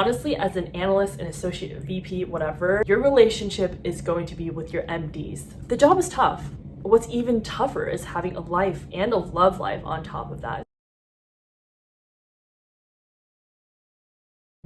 Honestly, as an analyst, an associate VP, whatever, your relationship is going to be with your MDs. The job is tough. What's even tougher is having a life and a love life on top of that.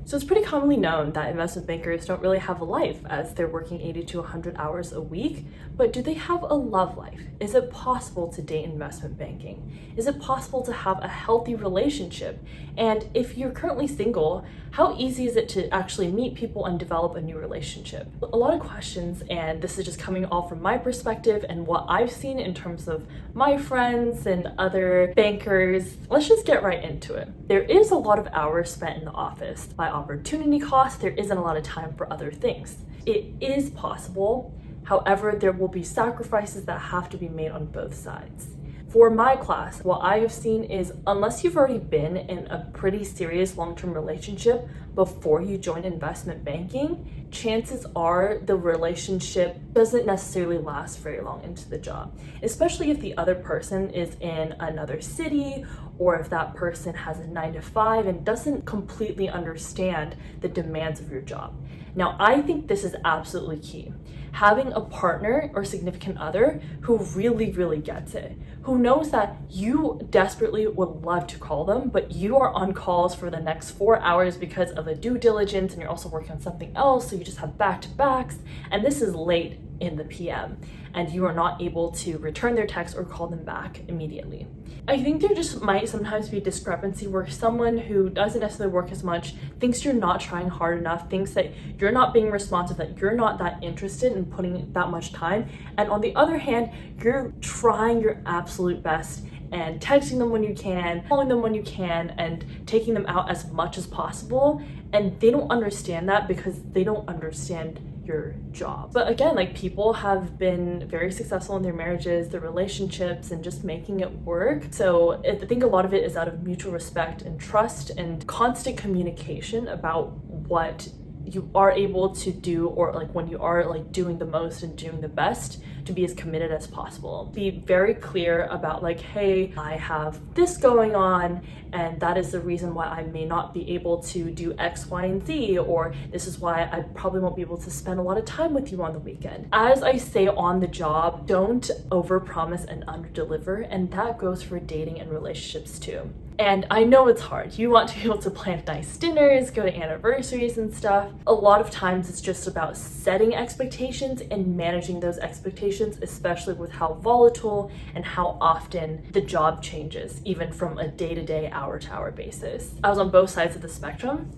So it's pretty commonly known that investment bankers don't really have a life as they're working 80 to 100 hours a week, but do they have a love life? Is it possible to date investment banking? Is it possible to have a healthy relationship? And if you're currently single, how easy is it to actually meet people and develop a new relationship? A lot of questions, and this is just coming all from my perspective and what I've seen in terms of my friends and other bankers. Let's just get right into it. There is a lot of hours spent in the office. By opportunity cost, there isn't a lot of time for other things. It is possible. However, there will be sacrifices that have to be made on both sides. For my class, what I have seen is unless you've already been in a pretty serious long-term relationship before you join investment banking, chances are the relationship doesn't necessarily last very long into the job, especially if the other person is in another city or if that person has a 9-to-5 and doesn't completely understand the demands of your job. Now, I think this is absolutely key. Having a partner or significant other who really gets it, who knows that you desperately would love to call them, but you are on calls for the next 4 hours because of a due diligence and you're also working on something else, so you just have back-to-backs, and this is late in the PM, and you are not able to return their text or call them back immediately. I think there just might sometimes be a discrepancy where someone who doesn't necessarily work as much thinks you're not trying hard enough, thinks that you're not being responsive, that you're not that interested in putting that much time. And on the other hand, you're trying your absolute best and texting them when you can, calling them when you can, and taking them out as much as possible. And they don't understand that because they don't understand your job. But again, like, people have been very successful in their marriages, their relationships, and just making it work. So I think a lot of it is out of mutual respect and trust and constant communication about what you are able to do, or like when you are like doing the most and doing the best, to be as committed as possible. Be very clear about like, hey, I have this going on and that is the reason why I may not be able to do X, Y, and Z, or this is why I probably won't be able to spend a lot of time with you on the weekend. As I say on the job, don't overpromise and underdeliver, and that goes for dating and relationships too. And I know it's hard. You want to be able to plan nice dinners, go to anniversaries and stuff. A lot of times it's just about setting expectations and managing those expectations, especially with how volatile and how often the job changes, even from a day-to-day, hour-to-hour basis. I was on both sides of the spectrum.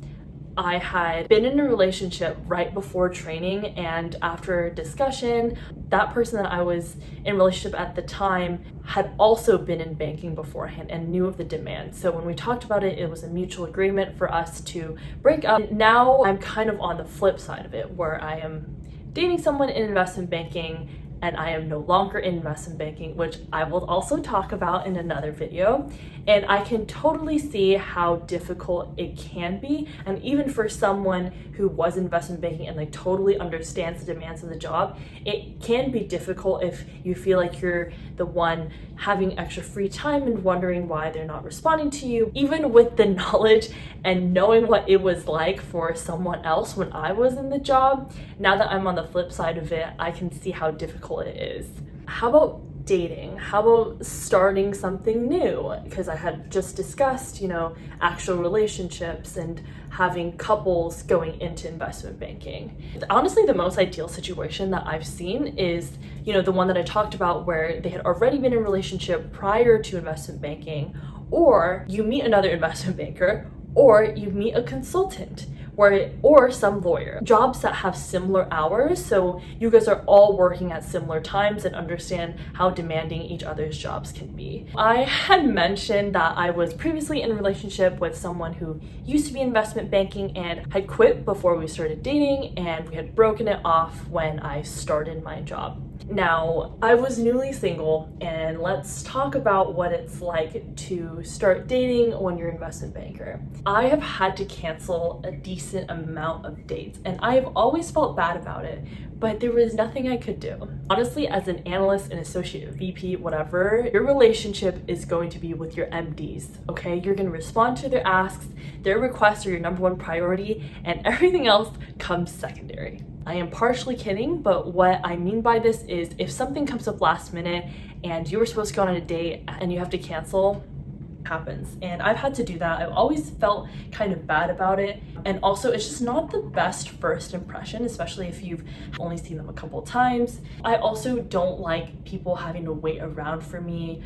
I had been in a relationship right before training, and after discussion, that person that I was in a relationship at the time had also been in banking beforehand and knew of the demand. So when we talked about it, it was a mutual agreement for us to break up. Now I'm kind of on the flip side of it, where I am dating someone in investment banking and I am no longer in investment banking, which I will also talk about in another video. And I can totally see how difficult it can be. And even for someone who was in investment banking and like totally understands the demands of the job, it can be difficult if you feel like you're the one having extra free time and wondering why they're not responding to you. Even with the knowledge and knowing what it was like for someone else when I was in the job, now that I'm on the flip side of it, I can see how difficult it is. How about dating? How about starting something new? Because I had just discussed, actual relationships and having couples going into investment banking. Honestly, the most ideal situation that I've seen is, the one that I talked about where they had already been in a relationship prior to investment banking, or you meet another investment banker, or you meet a consultant, or some lawyer. Jobs that have similar hours, so you guys are all working at similar times and understand how demanding each other's jobs can be. I had mentioned that I was previously in a relationship with someone who used to be in investment banking and had quit before we started dating, and we had broken it off when I started my job. Now, I was newly single, and let's talk about what it's like to start dating when you're an investment banker. I have had to cancel a decent amount of dates, and I have always felt bad about it, but there was nothing I could do. Honestly, as an analyst, an associate, VP, whatever, your relationship is going to be with your MDs, okay? You're gonna respond to their asks, their requests are your number one priority, and everything else comes secondary. I am partially kidding, but what I mean by this is if something comes up last minute and you were supposed to go on a date and you have to cancel, happens. And I've had to do that. I've always felt kind of bad about it. And also it's just not the best first impression, especially if you've only seen them a couple times. I also don't like people having to wait around for me.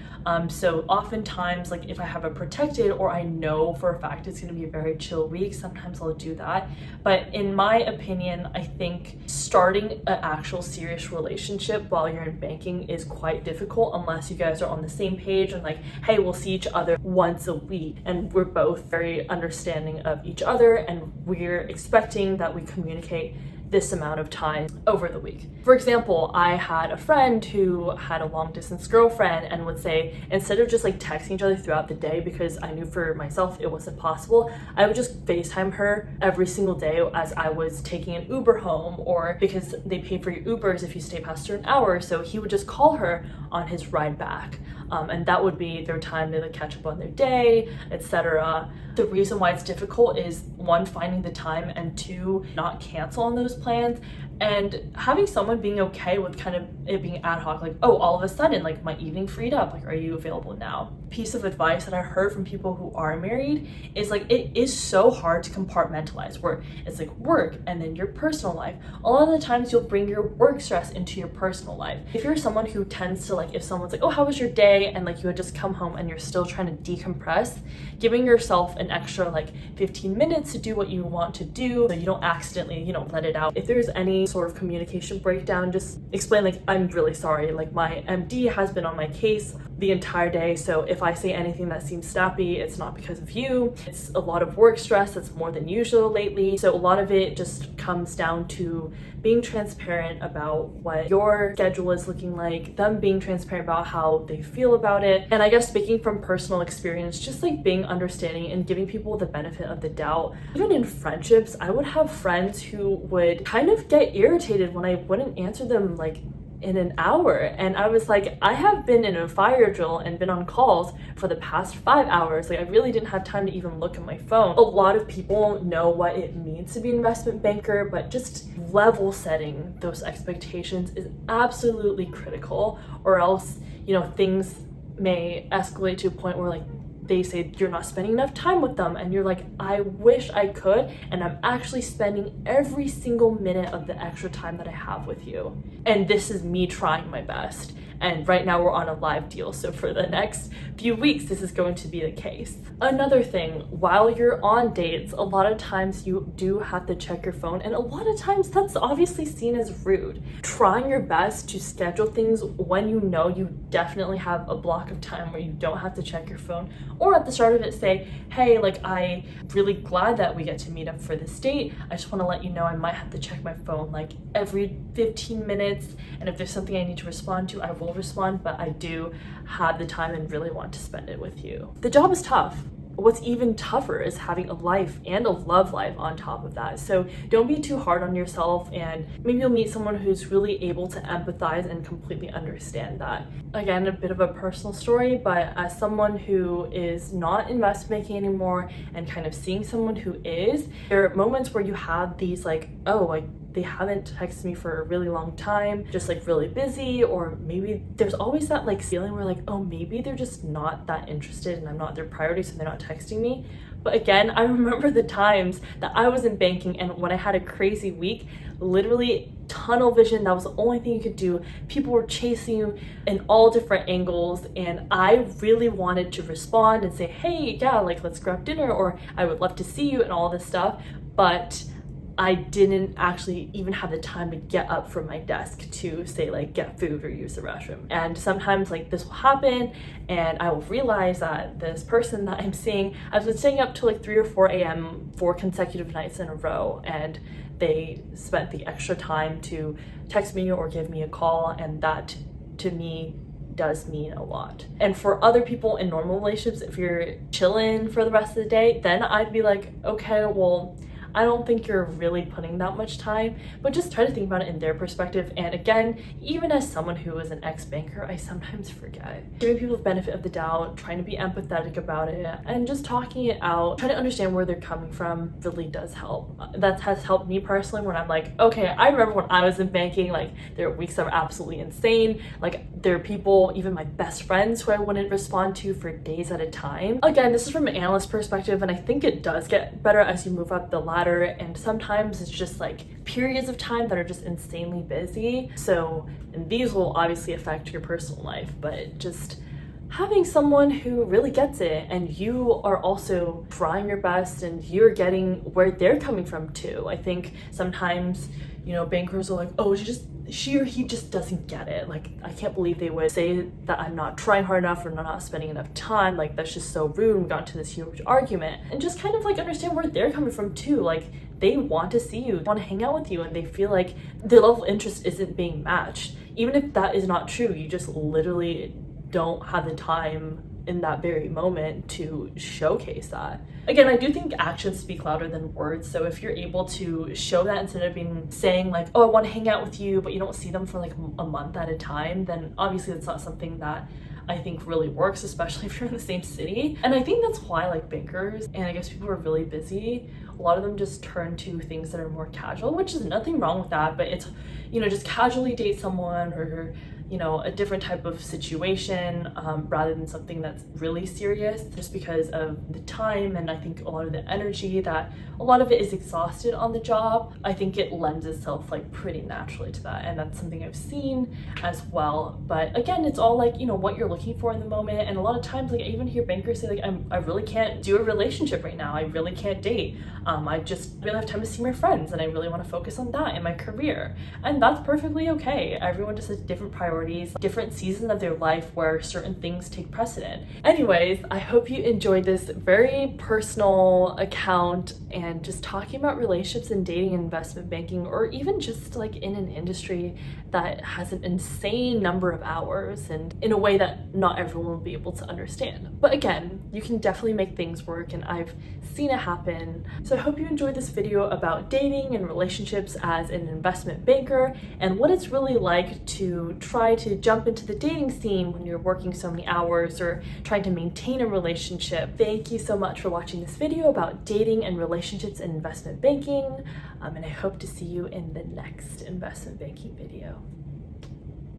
So oftentimes, like if I have a protected or I know for a fact it's gonna be a very chill week, sometimes I'll do that. But in my opinion, I think starting an actual serious relationship while you're in banking is quite difficult unless you guys are on the same page and like, hey, we'll see each other once a week and we're both very understanding of each other and we're expecting that we communicate this amount of time over the week. For example, I had a friend who had a long distance girlfriend and would say, instead of just like texting each other throughout the day, because I knew for myself it wasn't possible, I would just FaceTime her every single day as I was taking an Uber home, or because they pay for your Ubers if you stay past an hour, so he would just call her on his ride back. And that would be their time to like catch up on their day, etc. The reason why it's difficult is one, finding the time, and two, not cancel on those plans, and having someone being okay with kind of it being ad hoc, like, oh, all of a sudden, like my evening freed up, like, are you available now? Piece of advice that I heard from people who are married is like, it is so hard to compartmentalize where it's like work and then your personal life. A lot of the times you'll bring your work stress into your personal life. If you're someone who tends to like, if someone's like, oh, how was your day? And like you would just come home and you're still trying to decompress, giving yourself an extra like 15 minutes to do what you want to do so you don't accidentally, let it out. If there's any sort of communication breakdown, just explain like, I'm really sorry, like my MD has been on my case the entire day, so if I say anything that seems snappy, it's not because of you. It's a lot of work stress that's more than usual lately. So a lot of it just comes down to being transparent about what your schedule is looking like, them being transparent about how they feel about it. And I guess speaking from personal experience, just like being understanding and giving people the benefit of the doubt. Even in friendships, I would have friends who would kind of get irritated when I wouldn't answer them like in an hour, and I was like, I have been in a fire drill and been on calls for the past 5 hours. Like, I really didn't have time to even look at my phone. A lot of people know what it means to be an investment banker, but just level setting those expectations is absolutely critical, or else things may escalate to a point where like they say you're not spending enough time with them, and you're like, I wish I could, and I'm actually spending every single minute of the extra time that I have with you, and this is me trying my best. And right now we're on a live deal, so for the next few weeks this is going to be the case. Another thing, while you're on dates, a lot of times you do have to check your phone, and a lot of times that's obviously seen as rude. Trying your best to schedule things when you know you definitely have a block of time where you don't have to check your phone, or at the start of it say, hey, like, I'm really glad that we get to meet up for this date. I just want to let you know I might have to check my phone like every 15 minutes, and if there's something I need to respond to, I will respond, but I do have the time and really want to spend it with you. The job is tough. What's even tougher is having a life and a love life on top of that. So don't be too hard on yourself, and maybe you'll meet someone who's really able to empathize and completely understand that. Again, a bit of a personal story, but as someone who is not investment banking anymore and kind of seeing someone who is, there are moments where you have these like, oh, like, they haven't texted me for a really long time, just like really busy, or maybe there's always that like feeling where like, oh, maybe they're just not that interested and I'm not their priority, so they're not texting me. But again, I remember the times that I was in banking and when I had a crazy week, literally tunnel vision, that was the only thing you could do. People were chasing you in all different angles, and I really wanted to respond and say, hey, yeah, like, let's grab dinner, or I would love to see you and all this stuff, but I didn't actually even have the time to get up from my desk to say like get food or use the restroom. And sometimes like this will happen and I will realize that this person that I'm seeing, I've been staying up till like 3 or 4 a.m. for consecutive nights in a row, and they spent the extra time to text me or give me a call, and that to me does mean a lot. And for other people in normal relationships, if you're chilling for the rest of the day, then I'd be like, okay, well, I don't think you're really putting that much time, but just try to think about it in their perspective. And again, even as someone who is an ex-banker, I sometimes forget. Giving people the benefit of the doubt, trying to be empathetic about it, and just talking it out, trying to understand where they're coming from really does help. That has helped me personally when I'm like, okay, I remember when I was in banking, like there were weeks that were absolutely insane. Like there are people, even my best friends, who I wouldn't respond to for days at a time. Again, this is from an analyst perspective, and I think it does get better as you move up the ladder. And sometimes it's just like periods of time that are just insanely busy. So, and these will obviously affect your personal life, but just having someone who really gets it, and you are also trying your best and you're getting where they're coming from too. I think sometimes, you know, bankers are like, oh, she or he just doesn't get it. Like, I can't believe they would say that I'm not trying hard enough or not spending enough time. Like, that's just so rude. We got into this huge argument. And just kind of like understand where they're coming from too. Like, they want to see you, want to hang out with you, and they feel like their level of interest isn't being matched. Even if that is not true, you just literally don't have the time in that very moment to showcase that. Again, I do think actions speak louder than words. So if you're able to show that instead of saying like, oh, I want to hang out with you, but you don't see them for like a month at a time, then obviously it's not something that I think really works, especially if you're in the same city. And I think that's why like bankers, and I guess people who are really busy, a lot of them just turn to things that are more casual, which is nothing wrong with that, but it's, you know, just casually date someone, or you know, a different type of situation, rather than something that's really serious, just because of the time. And I think a lot of the energy, that a lot of it is exhausted on the job, I think it lends itself like pretty naturally to that. And that's something I've seen as well. But again, it's all like, you know, what you're looking for in the moment. And a lot of times, like I even hear bankers say like, I really can't do a relationship right now. I really can't date. I just really have time to see my friends, and I really want to focus on that in my career. And that's perfectly okay. Everyone just has different priorities, different seasons of their life where certain things take precedent. Anyways, I hope you enjoyed this very personal account and just talking about relationships and dating and investment banking, or even just like in an industry that has an insane number of hours and in a way that not everyone will be able to understand. But again, you can definitely make things work, and I've seen it happen. So I hope you enjoyed this video about dating and relationships as an investment banker, and what it's really like to try to jump into the dating scene when you're working so many hours or trying to maintain a relationship. Thank you so much for watching this video about dating and relationships and investment banking, and I hope to see you in the next investment banking video.